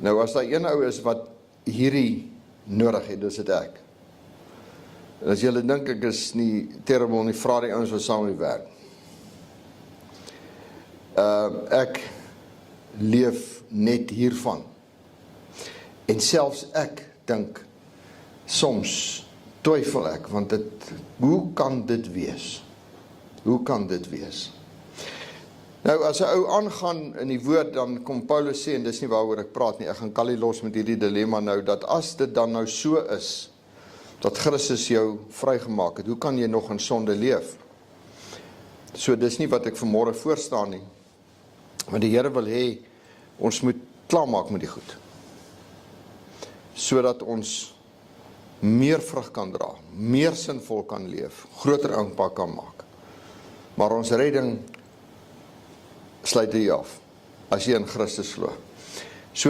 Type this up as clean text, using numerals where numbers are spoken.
Nou as daar een ou is wat hierdie nodig het, dis dit ek. En as julle dink ek is nie terrible nie, vra die ouens wat saam met die werk. Ek leef net hiervan. En selfs ek dink, soms twyfel ek, want hoe kan dit wees? Hoe kan dit wees? Nou, as 'n ou aangaan in die woord, dan kom Paulus sê, en dis nie waaroor ek praat nie, ek gaan Callie los met hierdie dilemma nou, dat as dit dan nou so is, dat Christus jou vrygemaak het, hoe kan jy nog in sonde leef? So, dis nie wat ek vanmôre voorstaan nie, want die Here wil hê, ons moet klaarmaak met die goed, sodat ons meer vrug kan dra, meer sinvol kan leef, groter impak kan maak. Maar ons redding sluit hier af, as jy in Christus glo.